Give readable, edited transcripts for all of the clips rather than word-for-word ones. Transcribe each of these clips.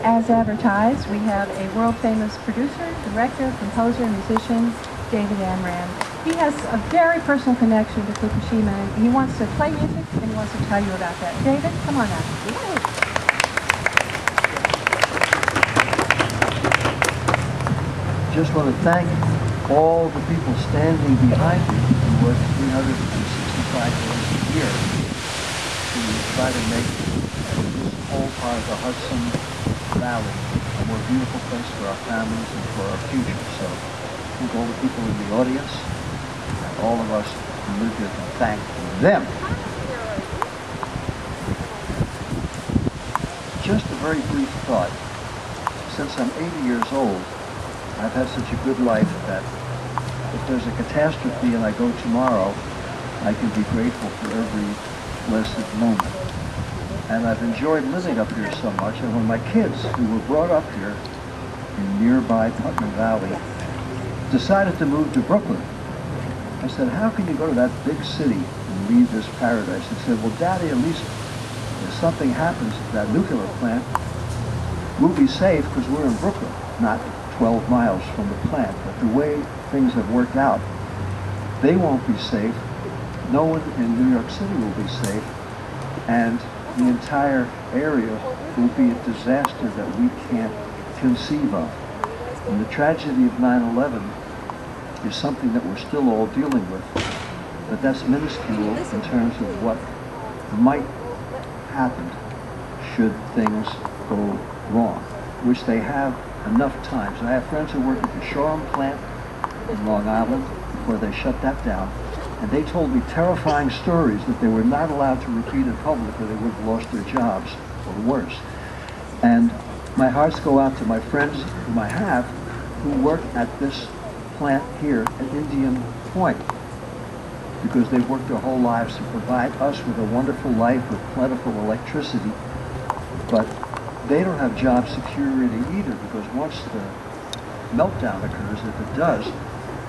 As advertised, we have a world-famous producer, director, composer, musician, David Amram. He has a very personal connection to Fukushima, and he wants to play music, and he wants to tell you about that. David, come on out. Just want to thank all the people standing behind me who work 365 days a year to try to make this whole part of the Hudson Valley a more beautiful place for our families and for our future. So I think all the people in the audience and all of us who live here can thank them. Just a very brief thought. Since I'm 80 years old, I've had such a good life that if there's a catastrophe and I go tomorrow, I can be grateful for every blessed moment. And I've enjoyed living up here so much, and when my kids, who were brought up here in nearby Putnam Valley, decided to move to Brooklyn, I said, how can you go to that big city and leave this paradise? He said, well, Daddy, at least if something happens to that nuclear plant, we'll be safe because we're in Brooklyn, not 12 miles from the plant. But the way things have worked out, they won't be safe. No one in New York City will be safe. And the entire area will be a disaster that we can't conceive of. And the tragedy of 9/11 is something that we're still all dealing with. But that's minuscule in terms of what might happen should things go wrong, which they have enough times. I have friends who work at the Shoreham plant in Long Island before they shut that down, and they told me terrifying stories that they were not allowed to repeat in public or they would have lost their jobs, or worse. And my hearts go out to my friends whom I have who work at this plant here at Indian Point, because they've worked their whole lives to provide us with a wonderful life with plentiful electricity. But they don't have job security either, because once the meltdown occurs, if it does,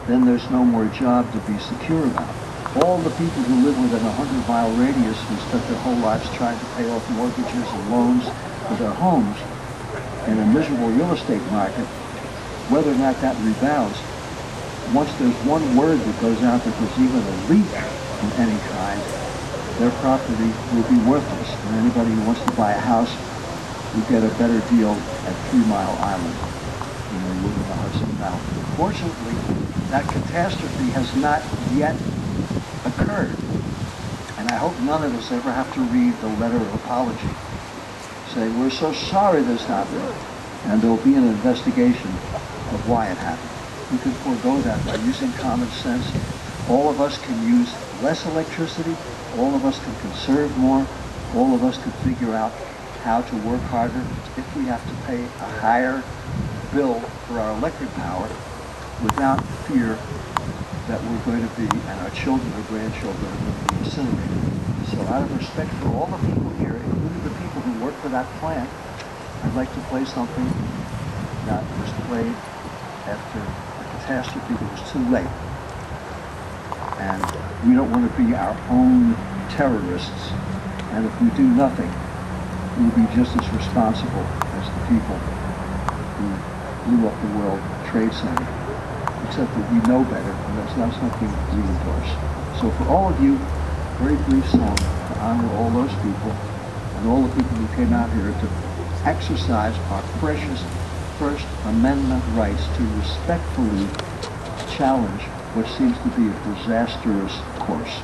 then there's no more job to be secure about. All the people who live within a 100-mile radius who spent their whole lives trying to pay off mortgages and loans for their homes in a miserable real estate market, whether or not that rebounds, once there's one word that goes out that there's even a leak of any kind, their property will be worthless. And anybody who wants to buy a house will get a better deal at 3 Mile Island than they would in the Hudson Valley. Fortunately, that catastrophe has not yet occurred. And I hope none of us ever have to read the letter of apology saying, we're so sorry this happened, and there'll be an investigation of why it happened. We can forego that by using common sense. All of us can use less electricity. All of us can conserve more. All of us can figure out how to work harder. If we have to pay a higher bill for our electric power without fear that we're going to be, and our children or grandchildren are going to be incinerated. So out of respect for all the people here, including the people who work for that plant, I'd like to play something that was played after a catastrophe that was too late. And we don't want to be our own terrorists. And if we do nothing, we'll be just as responsible as the people who blew up the World Trade Center. Except that we know better, and that's not something we endorse. So for all of you, very brief song to honor all those people and all the people who came out here to exercise our precious First Amendment rights to respectfully challenge what seems to be a disastrous course.